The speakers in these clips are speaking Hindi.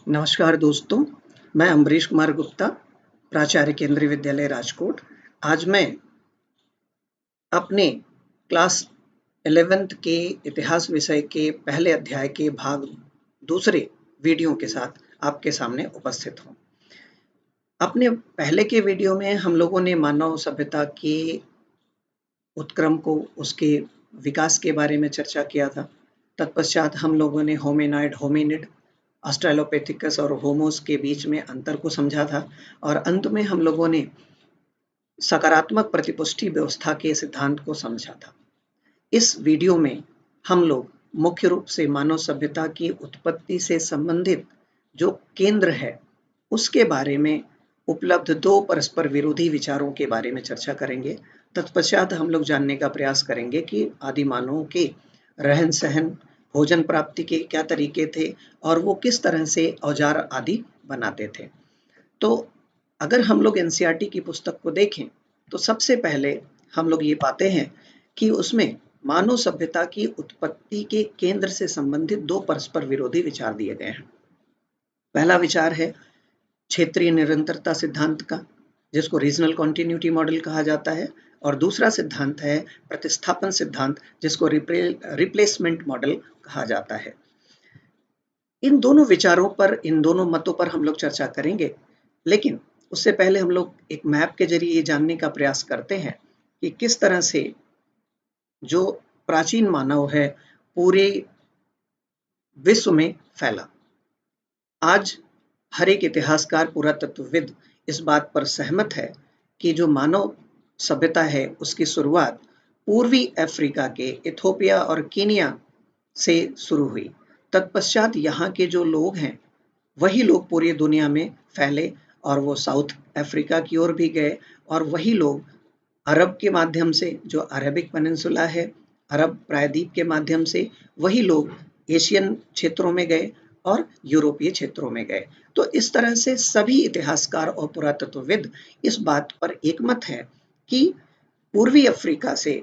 नमस्कार दोस्तों, मैं अम्बरीश कुमार गुप्ता, प्राचार्य केंद्रीय विद्यालय राजकोट। आज मैं अपने क्लास 11th के इतिहास विषय के पहले अध्याय के भाग दूसरे वीडियो के साथ आपके सामने उपस्थित हूँ। अपने पहले के वीडियो में हम लोगों ने मानव सभ्यता के उत्क्रम को, उसके विकास के बारे में चर्चा किया था। तत्पश्चात हम लोगों ने होमिनाइड, होमिनिड, ऑस्ट्रेलोपिथेकस और होमोस के बीच में अंतर को समझा था और अंत में हम लोगों ने सकारात्मक प्रतिपुष्टि व्यवस्था के सिद्धांत को समझा था। इस वीडियो में हम लोग मुख्य रूप से मानव सभ्यता की उत्पत्ति से संबंधित जो केंद्र है उसके बारे में उपलब्ध दो परस्पर विरोधी विचारों के बारे में चर्चा करेंगे। तत्पश्चात हम लोग जानने का प्रयास करेंगे कि आदि मानवों के रहन सहन, भोजन प्राप्ति के क्या तरीके थे और वो किस तरह से औजार आदि बनाते थे। तो अगर हम लोग एनसीईआरटी की पुस्तक को देखें तो सबसे पहले हम लोग ये पाते हैं कि उसमें मानव सभ्यता की उत्पत्ति के केंद्र से संबंधित दो परस्पर विरोधी विचार दिए गए हैं। पहला विचार है क्षेत्रीय निरंतरता सिद्धांत का, जिसको रीजनल कॉन्टिन्यूटी मॉडल कहा जाता है, और दूसरा सिद्धांत है प्रतिस्थापन सिद्धांत, जिसको रिप्लेसमेंट मॉडल कहा जाता है। इन दोनों विचारों पर, इन दोनों मतों पर हम लोग चर्चा करेंगे, लेकिन उससे पहले हम लोग एक मैप के जरिए ये जानने का प्रयास करते हैं कि किस तरह से जो प्राचीन मानव है पूरे विश्व में फैला। आज हर एक इतिहासकार, पुरातत्वविद इस बात पर सहमत है कि जो मानव सभ्यता है उसकी शुरुआत पूर्वी अफ्रीका के इथोपिया और कीनिया से शुरू हुई। तत्पश्चात यहाँ के जो लोग हैं वही लोग पूरी दुनिया में फैले और वो साउथ अफ्रीका की ओर भी गए, और वही लोग अरब के माध्यम से, जो अरेबिक पेनिनसुला है, अरब प्रायद्वीप के माध्यम से वही लोग एशियन क्षेत्रों में गए और यूरोपीय क्षेत्रों में गए। तो इस तरह से सभी इतिहासकार और पुरातत्वविद इस बात पर एकमत है कि पूर्वी अफ्रीका से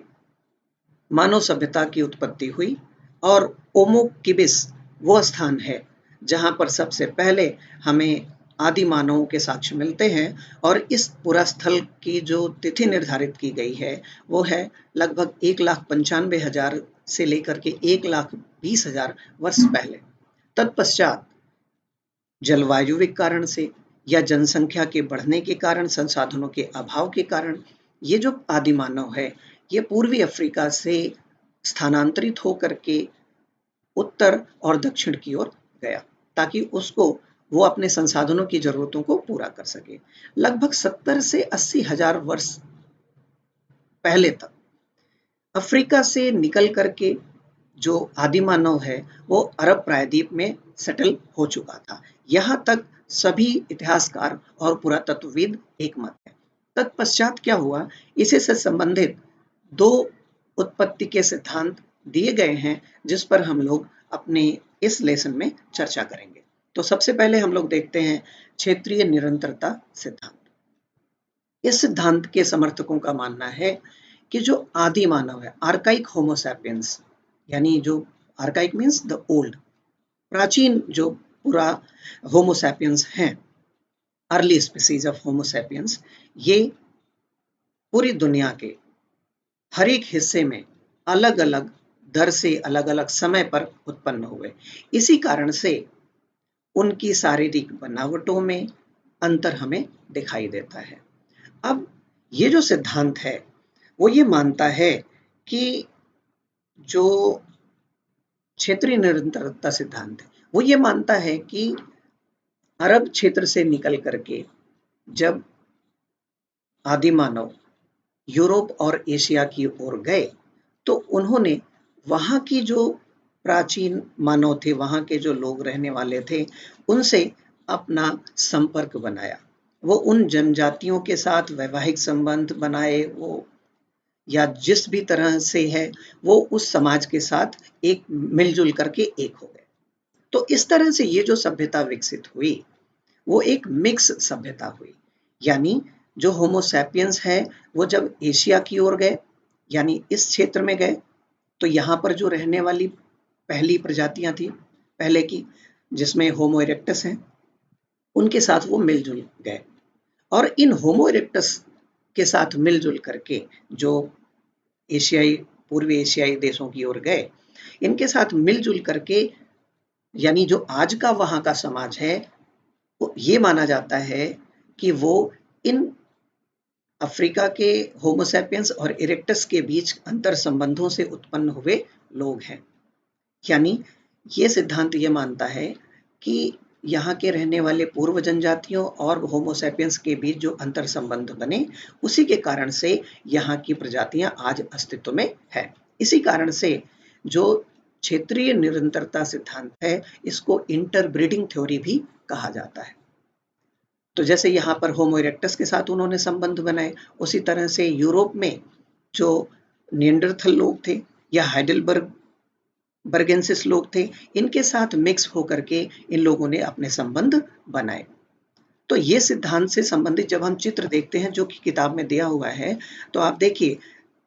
मानव सभ्यता की उत्पत्ति हुई और ओमो किबिस वो स्थान है जहां पर सबसे पहले हमें आदि मानवों के साक्ष्य मिलते हैं। और इस पूरा स्थल की जो तिथि निर्धारित की गई है वो है लगभग 1,95,000 से लेकर के 1,20,000 वर्ष पहले। तत्पश्चात जलवायु के कारण से या जनसंख्या के बढ़ने के कारण, संसाधनों के अभाव के कारण ये जो आदि मानव है ये पूर्वी अफ्रीका से स्थानांतरित होकर के उत्तर और दक्षिण की ओर गया ताकि उसको वो अपने संसाधनों की जरूरतों को पूरा कर सके। लगभग 70 से 80,000 वर्ष पहले तक अफ्रीका से निकल करके जो आदि मानव है वो अरब प्रायद्वीप में सेटल हो चुका था। यहाँ तक सभी इतिहासकार और पुरातत्वविद एकमत है। तत्पश्चात क्या हुआ, इसी से संबंधित दो उत्पत्ति के सिद्धांत दिए गए हैं जिस पर हम लोग अपने इस लेसन में चर्चा करेंगे। तो सबसे पहले हम लोग देखते हैं क्षेत्रीय निरंतरता सिद्धांत। इस सिद्धांत के समर्थकों का मानना है कि जो आदि मानव है, आर्काइक होमोसैपियंस, यानी जो आर्काइक मीन्स द ओल्ड, प्राचीन जो पूरा होमोसैपियंस हैं, अर्ली स्पीसीज ऑफ होमोसैपियंस, ये पूरी दुनिया के हर एक हिस्से में अलग अलग दर से, अलग अलग समय पर उत्पन्न हुए। इसी कारण से उनकी शारीरिक बनावटों में अंतर हमें दिखाई देता है। अब ये जो सिद्धांत है वो ये मानता है कि जो क्षेत्रीय निरंतरता सिद्धांत है वो ये मानता है कि अरब क्षेत्र से निकल करके जब आदि मानव यूरोप और एशिया की ओर गए तो उन्होंने वहाँ की जो प्राचीन मानव थे, वहाँ के जो लोग रहने वाले थे, उनसे अपना संपर्क बनाया। वो उन जनजातियों के साथ वैवाहिक संबंध बनाए, वो या जिस भी तरह से है वो उस समाज के साथ एक मिलजुल करके एक हो गए। तो इस तरह से ये जो सभ्यता विकसित हुई वो एक मिक्स सभ्यता हुई। यानी जो होमोसैपियंस है वो जब एशिया की ओर गए, यानी इस क्षेत्र में गए, तो यहाँ पर जो रहने वाली पहली प्रजातियां थी पहले की, जिसमें होमो इरेक्टस हैं, उनके साथ वो मिलजुल गए और इन होमो इरेक्टस के साथ मिलजुल करके जो एशियाई पूर्वी एशियाई देशों की ओर गए, इनके साथ मिलजुल करके यानी जो आज का वहाँ का समाज है, वो ये माना जाता है कि वो इन अफ्रीका के होमोसैपियंस और इरेक्टस के बीच अंतर संबंधों से उत्पन्न हुए लोग हैं। यानी ये सिद्धांत ये मानता है कि यहाँ के रहने वाले पूर्व जनजातियों और होमोसैपियंस के बीच जो अंतर संबंध बने, उसी के कारण से यहाँ की प्रजातियां आज अस्तित्व में है। इसी कारण से जो क्षेत्रीय निरंतरता सिद्धांत है, इसको इंटरब्रीडिंग थ्योरी भी कहा जाता है। तो जैसे यहाँ पर होमो इरेक्टस के साथ उन्होंने संबंध बनाए, उसी तरह से यूरोप में जो निएंडरथल लोग थे या बर्गेंसिस लोग थे, इनके साथ मिक्स होकर के इन लोगों ने अपने संबंध बनाए। तो ये सिद्धांत से संबंधित जब हम चित्र देखते हैं जो कि किताब में दिया हुआ है, तो आप देखिए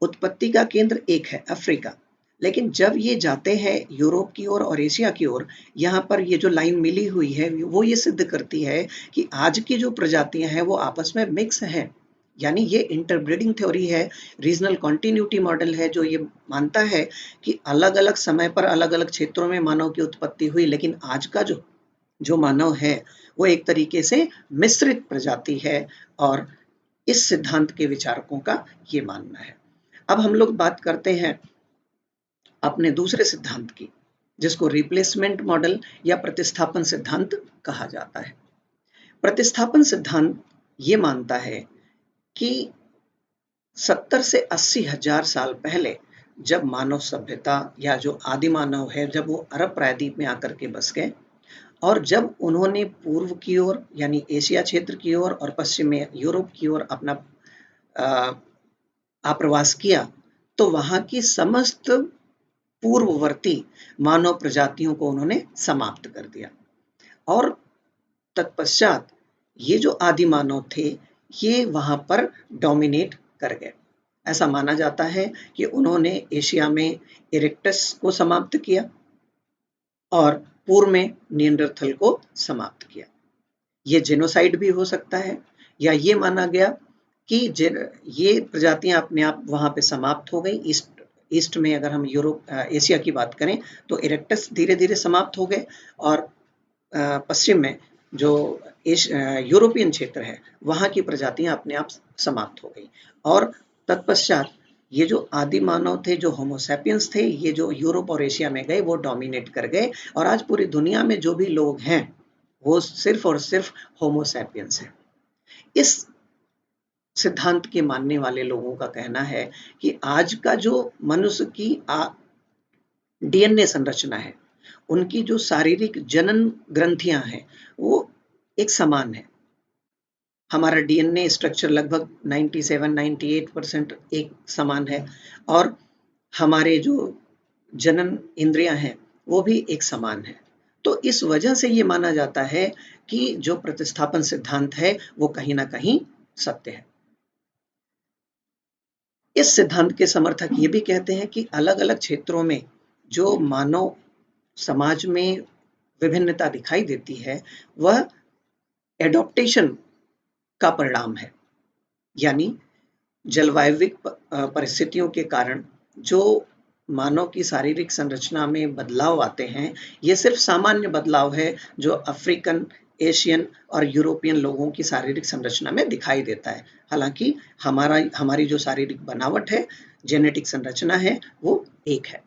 उत्पत्ति का केंद्र एक है अफ्रीका, लेकिन जब ये जाते हैं यूरोप की ओर और एशिया की ओर, यहाँ पर ये जो लाइन मिली हुई है वो ये सिद्ध करती है कि आज की जो प्रजातियां हैं वो आपस में मिक्स हैं। यानी ये इंटरब्रीडिंग थ्योरी है, रीजनल कॉन्टिन्यूटी मॉडल है, जो ये मानता है कि अलग अलग समय पर अलग अलग क्षेत्रों में मानव की उत्पत्ति हुई, लेकिन आज का जो मानव है वो एक तरीके से मिश्रित प्रजाति है। और इस सिद्धांत के विचारकों का ये मानना है। अब हम लोग बात करते हैं अपने दूसरे सिद्धांत की, जिसको रिप्लेसमेंट मॉडल या प्रतिस्थापन सिद्धांत कहा जाता है। प्रतिस्थापन सिद्धांत ये मानता है कि 70 से 80 हजार साल पहले जब मानव सभ्यता या जो आदि मानव है, जब वो अरब प्रायद्वीप में आकर के बस गए और जब उन्होंने पूर्व की ओर यानी एशिया क्षेत्र की ओर और पश्चिम में यूरोप की ओर अपना आप्रवास किया, तो वहां की समस्त पूर्ववर्ती मानव प्रजातियों को उन्होंने समाप्त कर दिया और तत्पश्चात ये जो आदि मानव थे, ये वहां पर डोमिनेट कर गए। ऐसा माना जाता है कि उन्होंने एशिया में इरेक्टस को समाप्त किया और पूर्व में निएंडरथल को समाप्त किया। ये जेनोसाइड भी हो सकता है, या ये माना गया कि ये प्रजातियां अपने आप वहां पे समाप्त हो गई। ईस्ट में अगर हम एशिया की बात करें तो इरेक्टस धीरे धीरे समाप्त हो गए और पश्चिम में जो यूरोपियन क्षेत्र है वहां की प्रजातियां अपने आप समाप्त हो गई और तत्पश्चात ये जो आदि मानव थे, जो होमोसैपियंस थे, ये जो यूरोप और एशिया में गए वो डोमिनेट कर गए और आज पूरी दुनिया में जो भी लोग हैं वो सिर्फ और सिर्फ होमोसैपियंस है। इस सिद्धांत के मानने वाले लोगों का कहना है कि आज का जो मनुष्य की डीएनए संरचना है, उनकी जो शारीरिक जनन ग्रंथियां हैं वो एक समान है। हमारा डीएनए स्ट्रक्चर लगभग 97-98% एक समान है और हमारे जो जनन इंद्रियां हैं वो भी एक समान है। तो इस वजह से ये माना जाता है कि जो प्रतिस्थापन सिद्धांत है वो कहीं ना कहीं सत्य है। इस सिद्धांत के समर्थक ये भी कहते हैं कि अलग अलग क्षेत्रों में जो मानव समाज में विभिन्नता दिखाई देती है वह एडॉप्टेशन का परिणाम है। यानी जलवायविक परिस्थितियों के कारण जो मानव की शारीरिक संरचना में बदलाव आते हैं, ये सिर्फ सामान्य बदलाव है जो अफ्रीकन, एशियन और यूरोपियन लोगों की शारीरिक संरचना में दिखाई देता है। हालांकि हमारी जो शारीरिक बनावट है, जेनेटिक संरचना है, वो एक है।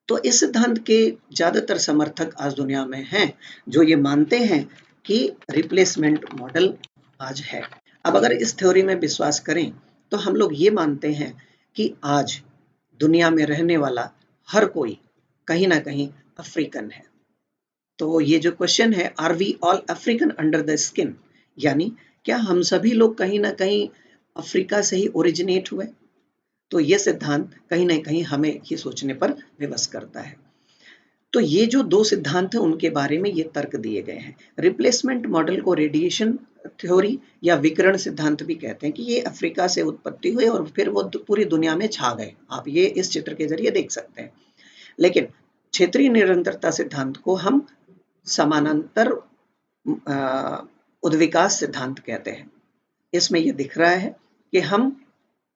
तो इस सिद्धांत के ज्यादातर समर्थक आज दुनिया में हैं जो ये मानते हैं कि रिप्लेसमेंट मॉडल आज है। अब अगर इस थ्योरी में विश्वास करें तो हम लोग ये मानते हैं कि आज दुनिया में रहने वाला हर कोई कहीं ना कहीं अफ्रीकन है। तो ये जो क्वेश्चन है, are we all African under the skin, यानी क्या हम सभी लोग कहीं ना कहीं अफ्रीका से ही ओरिजिनेट हुए? तो ये सिद्धांत कहीं ना कहीं हमें ये सोचने पर विवश करता है। तो ये जो दो सिद्धांत हैं उनके बारे में ये तर्क दिए गए हैं। रिप्लेसमेंट मॉडल को रेडिएशन थ्योरी या विकिरण सिद्धांत भी कहते हैं कि ये अफ्रीका से उत्पत्ति हुए और फिर वो पूरी दुनिया में छा गए। आप ये इस चित्र के जरिए देख सकते हैं। लेकिन क्षेत्रीय निरंतरता सिद्धांत को हम समानांतर उद्विकास सिद्धांत कहते हैं। इसमें ये दिख रहा है कि हम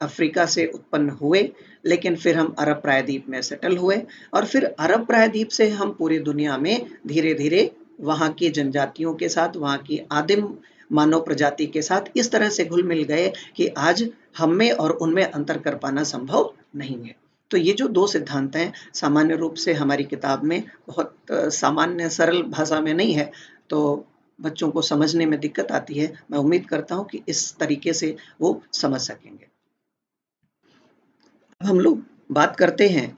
अफ्रीका से उत्पन्न हुए, लेकिन फिर हम अरब प्रायद्वीप में सेटल हुए और फिर अरब प्रायद्वीप से हम पूरी दुनिया में धीरे धीरे वहाँ की जनजातियों के साथ, वहाँ की आदिम मानव प्रजाति के साथ इस तरह से घुल मिल गए कि आज हम में और उनमें अंतर कर पाना संभव नहीं है। तो ये जो दो सिद्धांत हैं, सामान्य रूप से हमारी किताब में बहुत सामान्य सरल भाषा में नहीं है, तो बच्चों को समझने में दिक्कत आती है। मैं उम्मीद करता हूँ कि इस तरीके से वो समझ सकेंगे। अब हम लोग बात करते हैं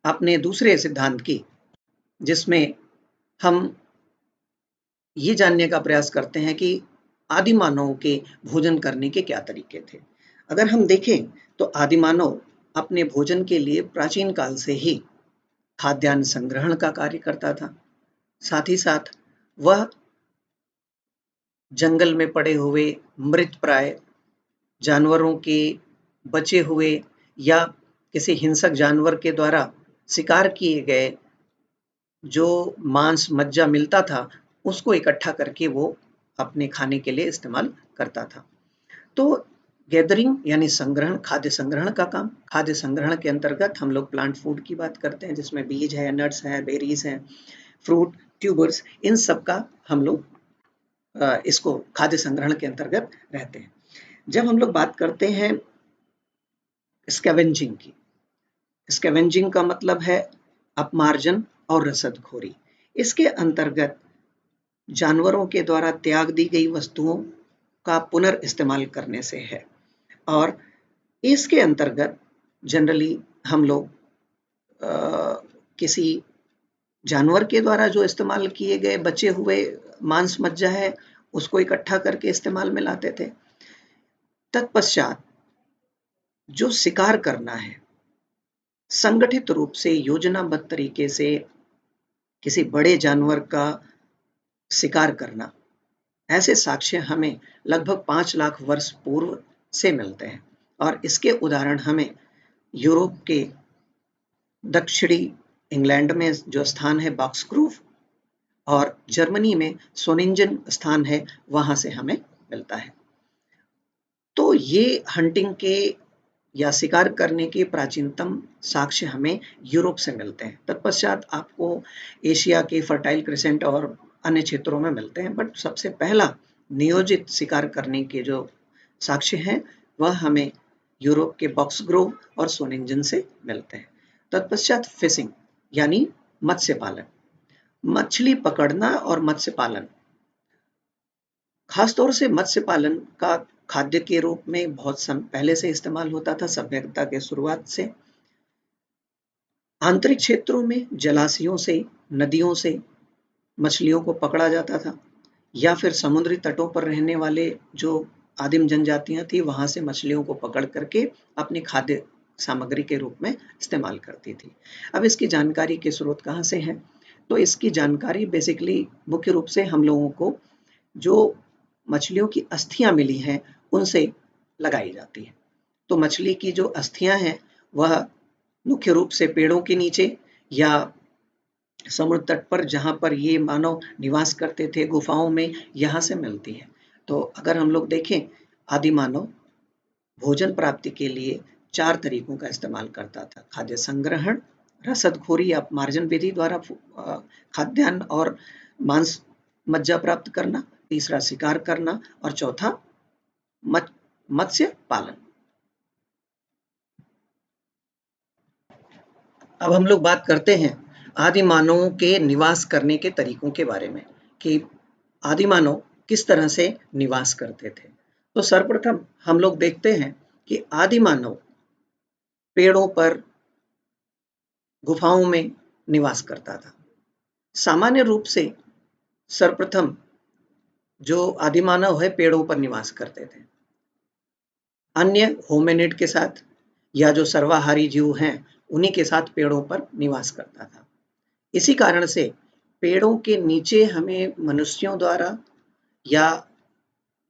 अपने दूसरे सिद्धांत की, जिसमें हम ये जानने का प्रयास करते हैं कि आदि मानव के भोजन करने के क्या तरीके थे। अगर हम देखें तो आदि मानव अपने भोजन के लिए प्राचीन काल से ही खाद्यान्न संग्रहण का कार्य करता था। साथ ही साथ वह जंगल में पड़े हुए मृत प्राय जानवरों के बचे हुए या किसी हिंसक जानवर के द्वारा शिकार किए गए जो मांस मज्जा मिलता था, उसको इकट्ठा करके वो अपने खाने के लिए इस्तेमाल करता था। तो गैदरिंग यानी संग्रहण, खाद्य संग्रहण का काम। खाद्य संग्रहण के अंतर्गत हम लोग प्लांट फूड की बात करते हैं, जिसमें बीज है, नट्स है, बेरीज हैं, फ्रूट, ट्यूबर्स, इन सब का हम लोग इसको खाद्य संग्रहण के अंतर्गत रहते हैं। जब हम लोग बात करते हैं स्कैवेंजिंग की, स्कैवेंजिंग का मतलब है अपमार्जन और रसदखोरी। इसके अंतर्गत जानवरों के द्वारा त्याग दी गई वस्तुओं का पुनर्इस्तेमाल करने से है और इसके अंतर्गत जनरली हम लोग किसी जानवर के द्वारा जो इस्तेमाल किए गए बचे हुए मांस मज्जा है, उसको इकट्ठा करके इस्तेमाल में लाते थे। तत्पश्चात जो शिकार करना है, संगठित रूप से योजनाबद्ध तरीके से किसी बड़े जानवर का शिकार करना, ऐसे साक्ष्य हमें लगभग 5 लाख वर्ष पूर्व से मिलते हैं और इसके उदाहरण हमें यूरोप के दक्षिणी इंग्लैंड में जो स्थान है बॉक्सग्रूव और जर्मनी में सोनिंजन स्थान है, वहां से हमें मिलता है। तो ये हंटिंग के या शिकार करने के प्राचीनतम साक्ष्य हमें यूरोप से मिलते हैं। तत्पश्चात आपको एशिया के फर्टाइल क्रिसेंट और अन्य क्षेत्रों में मिलते हैं, बट सबसे पहला नियोजित शिकार करने के जो साक्ष्य हैं वह हमें यूरोप के बॉक्सग्रोव और सोनिंजन से मिलते हैं। तत्पश्चात फिशिंग यानी मत्स्य पालन, मछली पकड़ना और मत्स्य पालन, खासतौर से मत्स्य पालन का खाद्य के रूप में बहुत पहले से इस्तेमाल होता था, सभ्यता के शुरुआत से। आंतरिक क्षेत्रों में जलाशयों से, नदियों से मछलियों को पकड़ा जाता था या फिर समुद्री तटों पर रहने वाले जो आदिम जनजातियां थी, वहां से मछलियों को पकड़ करके अपनी खाद्य सामग्री के रूप में इस्तेमाल करती थी। अब इसकी जानकारी के स्रोत कहाँ से हैं? तो इसकी जानकारी बेसिकली मुख्य रूप से हम लोगों को जो मछलियों की अस्थियां मिली हैं उनसे लगाई जाती है। तो मछली की जो अस्थियां हैं वह मुख्य रूप से पेड़ों के नीचे या समुद्र तट पर, जहाँ पर ये मानव निवास करते थे गुफाओं में, यहाँ से मिलती है। तो अगर हम लोग देखें, आदि मानव भोजन प्राप्ति के लिए 4 तरीकों का इस्तेमाल करता था: खाद्य संग्रहण, रसदखोरी या अपमार्जन विधि द्वारा खाद्यान्न और मांस मज्जा प्राप्त करना, तीसरा शिकार करना और चौथा मत्स्य पालन। अब हम लोग बात करते हैं आदि मानवों के निवास करने के तरीकों के बारे में कि आदि मानव किस तरह से निवास करते थे। तो सर्वप्रथम हम लोग देखते हैं कि आदि मानव पेड़ों पर, गुफाओं में निवास करता था। सामान्य रूप से सर्वप्रथम जो आदि मानव है पेड़ों पर निवास करते थे, अन्य होमिनिड के साथ या जो सर्वाहारी जीव हैं उन्हीं के साथ पेड़ों पर निवास करता था। इसी कारण से पेड़ों के नीचे हमें मनुष्यों द्वारा या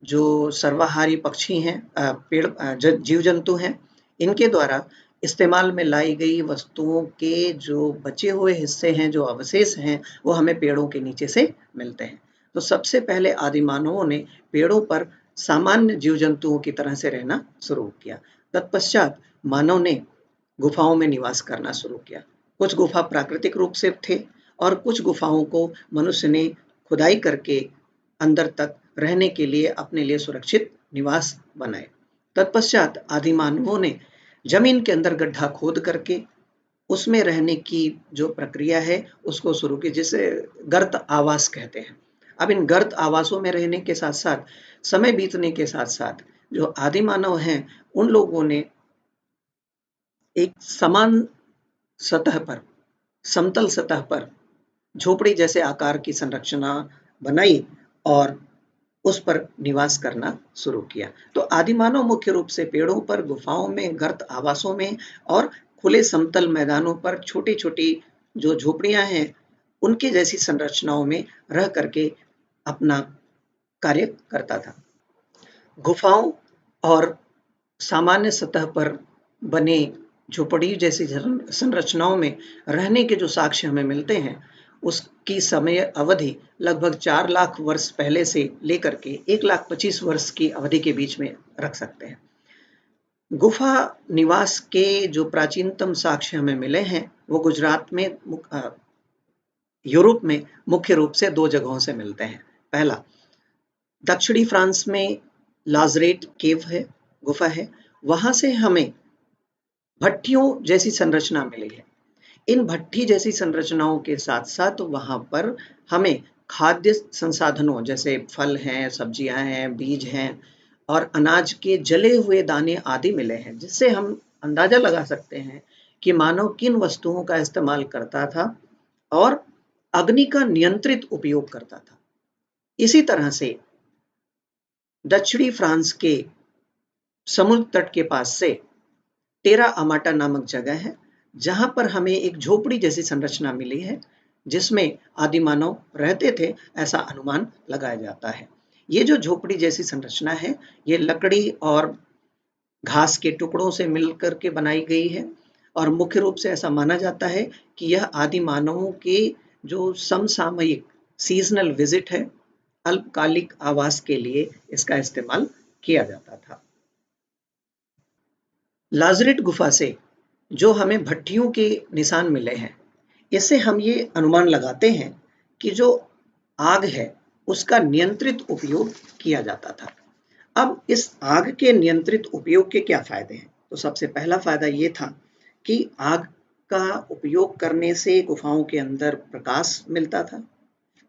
जो सर्वाहारी पक्षी हैं, पेड़ जीव जंतु हैं, इनके द्वारा इस्तेमाल में लाई गई वस्तुओं के जो बचे हुए हिस्से हैं, जो अवशेष हैं, वो हमें पेड़ों के नीचे से मिलते हैं। तो सबसे पहले आदि मानवों ने पेड़ों पर सामान्य जीव जंतुओं की तरह से रहना शुरू किया। तत्पश्चात मानव ने गुफाओं में निवास करना शुरू किया। कुछ गुफा प्राकृतिक रूप से थे और कुछ गुफाओं को मनुष्य ने खुदाई करके अंदर तक रहने के लिए अपने लिए सुरक्षित निवास बनाए। तत्पश्चात आदि मानवों ने जमीन के अंदर गड्ढा खोद करके उसमें रहने की जो प्रक्रिया है उसको शुरू की, जिसे गर्त आवास कहते हैं। अब इन गर्त आवासों में रहने के साथ साथ समय बीतने के साथ साथ जो आदि मानव हैं उन लोगों ने एक समान सतह पर, समतल सतह पर झोपड़ी जैसे आकार की संरचना बनाई और उस पर निवास करना शुरू किया। तो आदि मानव मुख्य रूप से पेड़ों पर, गुफाओं में, गर्त आवासों में और खुले समतल मैदानों पर छोटी-छोटी जो झोपड़ियां हैं उनके जैसी संरचनाओं में रह करके अपना कार्य करता था। गुफाओं और सामान्य सतह पर बने झोपड़ी जैसी संरचनाओं में रहने के जो साक्ष्य हमें मिलते हैं उसकी समय अवधि लगभग 4 लाख वर्ष पहले से लेकर के 1,25,000 वर्ष की अवधि के बीच में रख सकते हैं। गुफा निवास के जो प्राचीनतम साक्ष्य हमें मिले हैं वो गुजरात में, यूरोप में मुख्य रूप से 2 जगहों से मिलते हैं। पहला, दक्षिणी फ्रांस में लाजरेट केव है, गुफा है। वहां से हमें भट्टियों जैसी संरचना मिली है। इन भट्टी जैसी संरचनाओं के साथ साथ वहां पर हमें खाद्य संसाधनों जैसे फल हैं, सब्जियां हैं, बीज हैं और अनाज के जले हुए दाने आदि मिले हैं, जिससे हम अंदाजा लगा सकते हैं कि मानव किन वस्तुओं का इस्तेमाल करता था और अग्नि का नियंत्रित उपयोग करता था। इसी तरह से दक्षिणी फ्रांस के समुद्र तट के पास से टेरा अमाटा नामक जगह है, जहां पर हमें एक झोपड़ी जैसी संरचना मिली है, जिसमें आदि मानव रहते थे, ऐसा अनुमान लगाया जाता है। ये जो झोपड़ी जैसी संरचना है, ये लकड़ी और घास के टुकड़ों से मिलकर के बनाई गई है और मुख्य रूप से ऐसा माना जाता है कि यह आदि मानवों के जो समसामयिक सीजनल विजिट है, अल्पकालिक आवास के लिए इसका इस्तेमाल किया जाता था। लाजरेट गुफा से जो हमें भट्टियों के निशान मिले हैं, इससे हम ये अनुमान लगाते हैं कि जो आग है उसका नियंत्रित उपयोग किया जाता था। अब इस आग के नियंत्रित उपयोग के क्या फायदे हैं? तो सबसे पहला फायदा ये था कि आग का उपयोग करने से गुफाओं के अंदर प्रकाश मिलता था।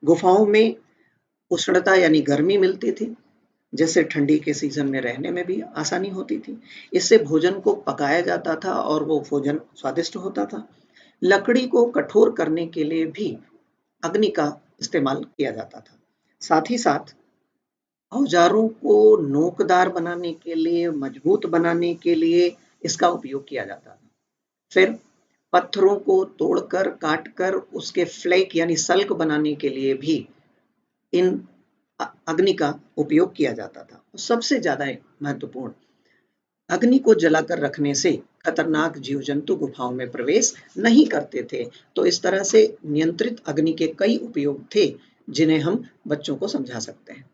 गुफाओं में उष्णता यानी गर्मी मिलती थी, जिससे ठंडी के सीजन में रहने में भी आसानी होती थी। इससे भोजन को पकाया जाता था और वो भोजन स्वादिष्ट होता था। लकड़ी को कठोर करने के लिए भी अग्नि का इस्तेमाल किया जाता था। साथ ही साथ औजारों को नोकदार बनाने के लिए, मजबूत बनाने के लिए इसका उपयोग किया जाता था। फिर पत्थरों को तोड़कर, काटकर उसके फ्लैक यानी सल्क बनाने के लिए भी इन अग्नि का उपयोग किया जाता था। सबसे ज्यादा महत्वपूर्ण, अग्नि को जलाकर रखने से खतरनाक जीव जंतु गुफाओं में प्रवेश नहीं करते थे। तो इस तरह से नियंत्रित अग्नि के कई उपयोग थे जिन्हें हम बच्चों को समझा सकते हैं।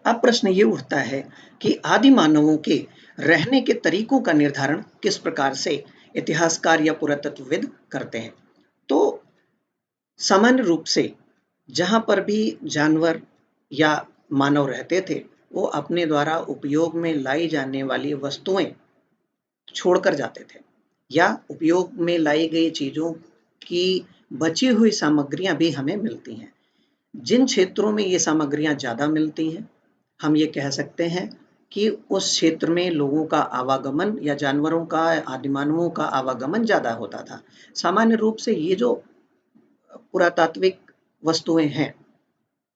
अब प्रश्न ये उठता है कि आदि मानवों के रहने के तरीकों का निर्धारण किस प्रकार से इतिहासकार या पुरातत्वविद करते हैं? तो सामान्य रूप से जहां पर भी जानवर या मानव रहते थे, वो अपने द्वारा उपयोग में लाई जाने वाली वस्तुएं छोड़कर जाते थे या उपयोग में लाई गई चीजों की बची हुई सामग्रियां भी हमें मिलती हैं। जिन क्षेत्रों में ये सामग्रियां ज्यादा मिलती हैं, हम ये कह सकते हैं कि उस क्षेत्र में लोगों का आवागमन या जानवरों का, आदि मानवों का आवागमन ज्यादा होता था। सामान्य रूप से ये जो पुरातात्विक वस्तुएं हैं,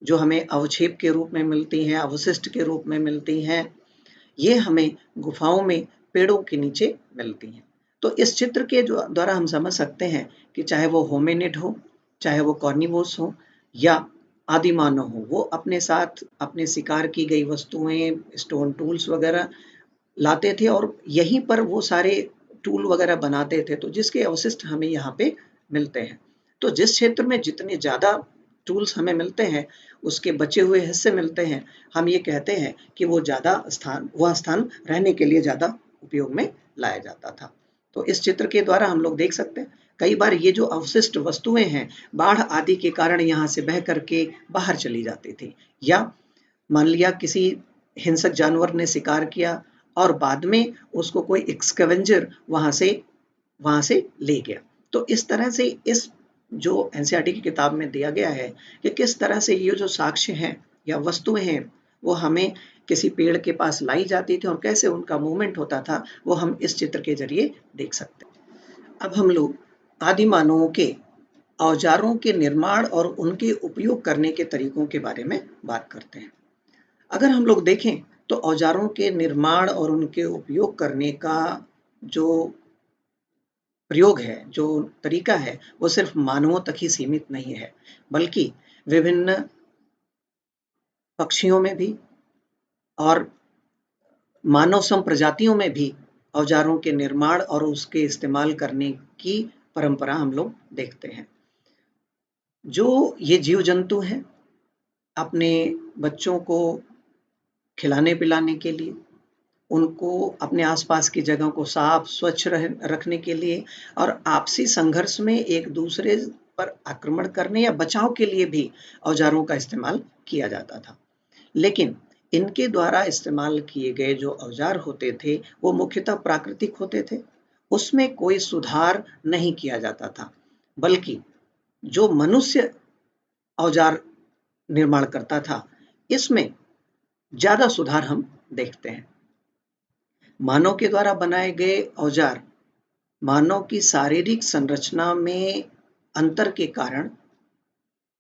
जो हमें अवक्षेप के रूप में मिलती हैं, अवशिष्ट के रूप में मिलती हैं, ये हमें गुफाओं में पेड़ों के नीचे मिलती हैं। तो इस चित्र के द्वारा हम समझ सकते हैं कि चाहे वो होमिनिड हो, चाहे वो कार्निवोरस हो या आदि मानव हो, वो अपने साथ अपने शिकार की गई वस्तुएं, स्टोन टूल्स वगैरह लाते थे और यहीं पर वो सारे टूल वगैरह बनाते थे, तो जिसके अवशिष्ट हमें यहाँ पे मिलते हैं। तो जिस क्षेत्र में जितने ज्यादा टूल्स हमें मिलते हैं, उसके बचे हुए हिस्से मिलते हैं, हम ये कहते हैं कि वो वह स्थान रहने के लिए ज़्यादा उपयोग में लाया जाता था। तो इस चित्र के द्वारा हम लोग देख सकते हैं, कई बार ये जो अवशिष्ट वस्तुएं हैं, बाढ़ आदि के कारण यहाँ से बह करके बाहर चली जाती थी, या मान लिया किसी हिंसक जानवर ने शिकार किया और बाद में उसको कोई एक्सकवेंजर वहां से ले गया। तो इस तरह से इस जो एनसीईआरटी की किताब में दिया गया है कि किस तरह से ये जो साक्ष्य हैं या वस्तुएं हैं वो हमें किसी पेड़ के पास लाई जाती थी और कैसे उनका मूवमेंट होता था, वो हम इस चित्र के जरिए देख सकते हैं। अब हम लोग आदि मानवों के औजारों के निर्माण और उनके उपयोग करने के तरीकों के बारे में बात करते हैं। अगर हम लोग देखें तो औजारों के निर्माण और उनके उपयोग करने का जो प्रयोग है, जो तरीका है, वो सिर्फ मानवों तक ही सीमित नहीं है, बल्कि विभिन्न पक्षियों में भी और मानव सम प्रजातियों में भी औजारों के निर्माण और उसके इस्तेमाल करने की परंपरा हम लोग देखते हैं। जो ये जीव जंतु हैं, अपने बच्चों को खिलाने पिलाने के लिए, उनको अपने आसपास की जगह को साफ स्वच्छ रखने के लिए और आपसी संघर्ष में एक दूसरे पर आक्रमण करने या बचाव के लिए भी औजारों का इस्तेमाल किया जाता था। लेकिन इनके द्वारा इस्तेमाल किए गए जो औजार होते थे वो मुख्यतः प्राकृतिक होते थे, उसमें कोई सुधार नहीं किया जाता था, बल्कि जो मनुष्य औजार निर्माण करता था इसमें ज्यादा सुधार हम देखते हैं। मानव के द्वारा बनाए गए औजार मानव की शारीरिक संरचना में अंतर के कारण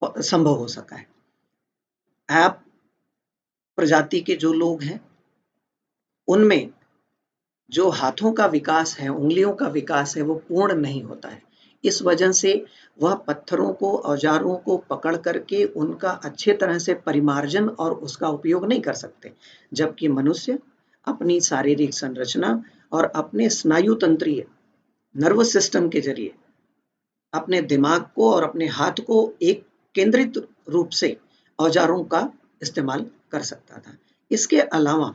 संभव हो सका है। आप प्रजाति के जो लोग हैं उनमें जो हाथों का विकास है, उंगलियों का विकास है, वो पूर्ण नहीं होता है। इस वजह से वह पत्थरों को, औजारों को पकड़ करके उनका अच्छे तरह से परिमार्जन और उसका उपयोग नहीं कर सकते, जबकि मनुष्य अपनी शारीरिक संरचना और अपने स्नायु तंत्रीय नर्वस सिस्टम के जरिए अपने दिमाग को और अपने हाथ को एक केंद्रित रूप से औजारों का इस्तेमाल कर सकता था। इसके अलावा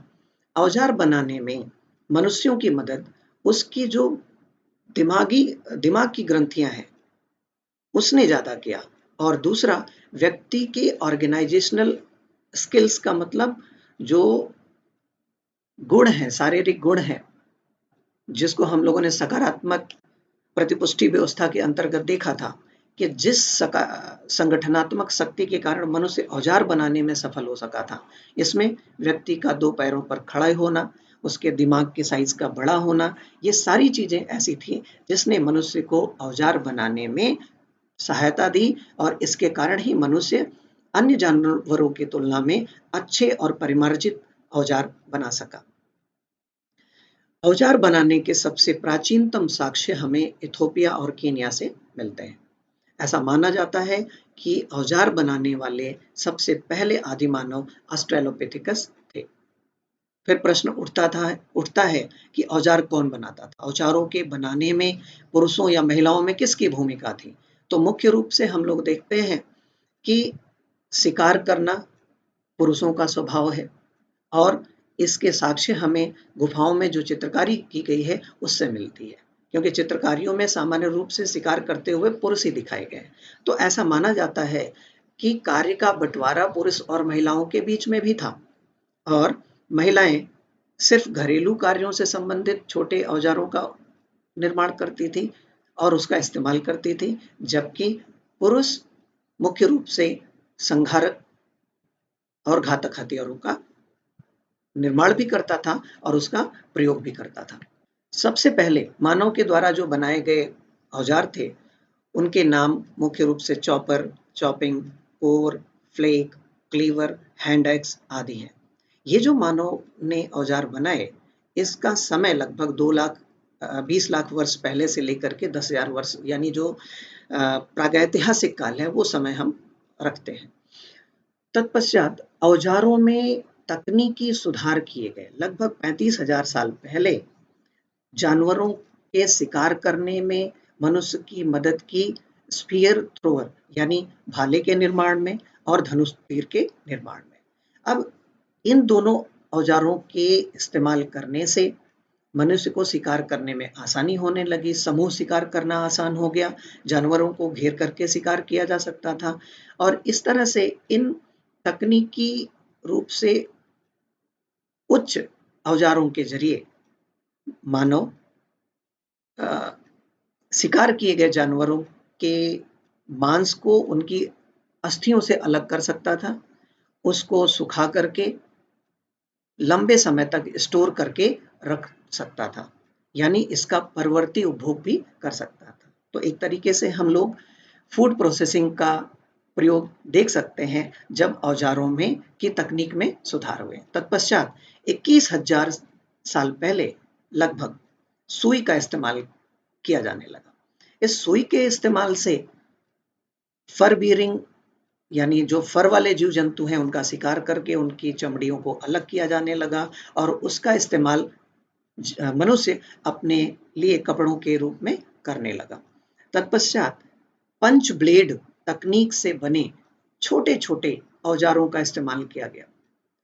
औजार बनाने में मनुष्यों की मदद उसकी जो दिमाग की ग्रंथियां हैं उसने ज्यादा किया, और दूसरा व्यक्ति के ऑर्गेनाइजेशनल स्किल्स का मतलब जो गुण है, शारीरिक गुण है, जिसको हम लोगों ने सकारात्मक प्रतिपुष्टि व्यवस्था के अंतर्गत देखा था कि जिस संगठनात्मक शक्ति के कारण मनुष्य औजार बनाने में सफल हो सका था, इसमें व्यक्ति का 2 पैरों पर खड़ा होना, उसके दिमाग के साइज का बड़ा होना, ये सारी चीजें ऐसी थी जिसने मनुष्य को औजार बनाने में सहायता दी, और इसके कारण ही मनुष्य अन्य जानवरों की तुलना में अच्छे और परिमार्जित औजार बना सका। औजार बनाने के सबसे प्राचीनतम साक्ष्य हमें इथोपिया और केन्या से मिलते हैं। ऐसा माना जाता है कि औजार बनाने वाले सबसे पहले आदिमानव ऑस्ट्रेलोपिथेकस थे। फिर प्रश्न उठता है कि औजार कौन बनाता था? औजारों के बनाने में पुरुषों या महिलाओं में किसकी भूमिका थी? तो मुख्य रूप से हम लोग देखते हैं कि शिकार करना पुरुषों का स्वभाव है, और इसके साक्ष्य हमें गुफाओं में जो चित्रकारी की गई है उससे मिलती है, क्योंकि चित्रकारियों में सामान्य रूप से शिकार करते हुए पुरुष ही दिखाए गए। तो ऐसा माना जाता है कि कार्य का बंटवारा पुरुष और महिलाओं के बीच में भी था, और महिलाएं सिर्फ घरेलू कार्यों से संबंधित छोटे औजारों का निर्माण करती थी और उसका इस्तेमाल करती थी, जबकि पुरुष मुख्य रूप से संहारक और घातक हथियारों का निर्माण भी करता था और उसका प्रयोग भी करता था। सबसे पहले मानव के द्वारा जो बनाए गए औजार थे उनके नाम मुख्य रूप से chopper, chopping, core, flake, cleaver, hand axe आदि हैं। ये जो मानव ने औजार बनाए इसका समय लगभग 20 लाख वर्ष पहले से लेकर के 10,000 वर्ष, यानी जो प्रागैतिहासिक काल है वो समय हम रखते हैं। तत्पश्चात औजारों में तकनीकी सुधार किए गए। लगभग 35,000 साल पहले जानवरों के शिकार करने में मनुष्य की मदद की स्पीयर थ्रोअर यानी भाले के निर्माण में और धनुष तीर के निर्माण में। अब इन दोनों औजारों के इस्तेमाल करने से मनुष्य को शिकार करने में आसानी होने लगी, समूह शिकार करना आसान हो गया, जानवरों को घेर करके शिकार किया जा सकता था और इस तरह से इन तकनीकी रूप से उच्च औजारों के जरिए मानव शिकार किए गए जानवरों के मांस को उनकी अस्थियों से अलग कर सकता था, उसको सुखा करके लंबे समय तक स्टोर करके रख सकता था, यानी इसका परवर्ती उपभोग भी कर सकता था। तो एक तरीके से हम लोग फूड प्रोसेसिंग का प्रयोग देख सकते हैं जब औजारों में की तकनीक में सुधार हुए। तत्पश्चात 21,000 साल पहले लगभग सुई का इस्तेमाल किया जाने लगा। इस सुई के इस्तेमाल से फर बीयरिंग यानी जो फर वाले जीव जंतु हैं उनका शिकार करके उनकी चमड़ियों को अलग किया जाने लगा और उसका इस्तेमाल मनुष्य अपने लिए कपड़ों के रूप में करने लगा। तत्पश्चात पंच ब्लेड तकनीक से बने छोटे छोटे औजारों का इस्तेमाल किया गया,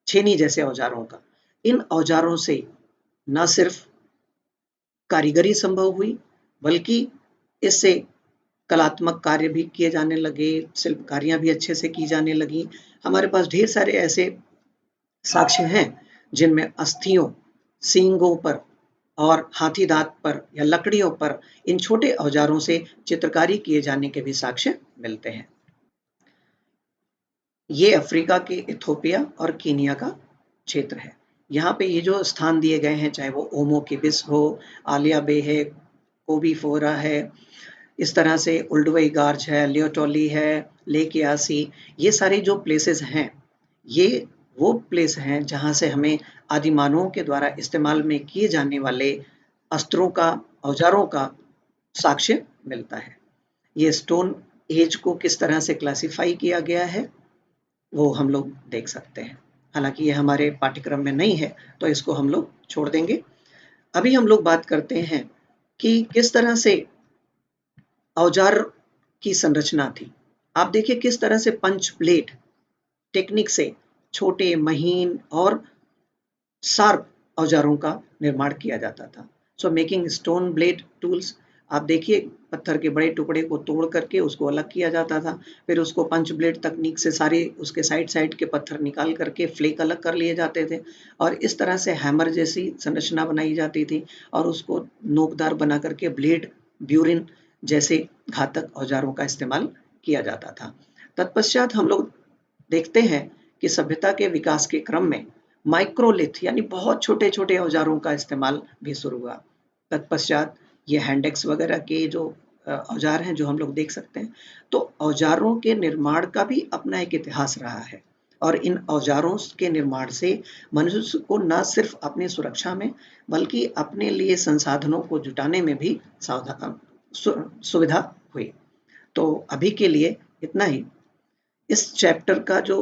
छेनी जैसे औजारों का। इन औजारों से न सिर्फ कारीगरी संभव हुई बल्कि इससे कलात्मक कार्य भी किए जाने लगे, शिल्पकारियां भी अच्छे से की जाने लगी। हमारे पास ढेर सारे ऐसे साक्ष्य हैं जिनमें अस्थियों, सींगों पर और हाथी दांत पर या लकड़ियों पर इन छोटे औजारों से चित्रकारी किए जाने के भी साक्ष्य मिलते हैं। ये अफ्रीका के इथोपिया और कीनिया का क्षेत्र है। यहाँ पे ये जो स्थान दिए गए हैं, चाहे वो ओमो किबिस हो, आलिया बे है, कोबी फोरा है, इस तरह से उल्डुवई गार्ज है, लियोटोली है, लेक यासी, ये सारी जो प्लेसेस हैं, ये वो प्लेस हैं जहाँ से हमें आदिमानवों के द्वारा इस्तेमाल में किए जाने वाले अस्त्रों का, औजारों का साक्ष्य मिलता है। ये स्टोन एज को किस तरह से क्लासिफाई किया गया है वो हम लोग देख सकते हैं। हालांकि ये हमारे पाठ्यक्रम में नहीं है तो इसको हम लोग छोड़ देंगे। अभी हम लोग बात करते हैं कि किस तरह से औजार की संरचना थी। आप देखिए किस तरह से पंच ब्लेड टेक्निक से छोटे, महीन और शार्प औजारों का निर्माण किया जाता था। So making stone blade tools, आप देखिए पत्थर के बड़े टुकड़े को तोड़ करके उसको अलग किया जाता था, फिर उसको पंच ब्लेड तकनीक से सारे उसके साइड साइड के पत्थर निकाल करके फ्लेक अलग कर लिए जाते थे और इस तरह से हैमर जैसी संरचना बनाई जाती थी और उसको नोकदार बना करके ब्लेड ब्यूरिन जैसे घातक औजारों का इस्तेमाल किया जाता था। तत्पश्चात हम लोग देखते हैं कि सभ्यता के विकास के क्रम में माइक्रोलिथ यानी बहुत छोटे छोटे औजारों का इस्तेमाल भी शुरू हुआ। तत्पश्चात ये हैंडेक्स वगैरह के जो औजार हैं जो हम लोग देख सकते हैं। तो औजारों के निर्माण का भी अपना एक इतिहास रहा है और इन औजारों के निर्माण से मनुष्य को न सिर्फ अपनी सुरक्षा में बल्कि अपने लिए संसाधनों को जुटाने में भी सुविधा हुई। तो अभी के लिए इतना ही। इस चैप्टर का जो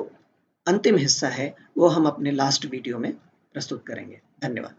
अंतिम हिस्सा है वो हम अपने लास्ट वीडियो में प्रस्तुत करेंगे। धन्यवाद।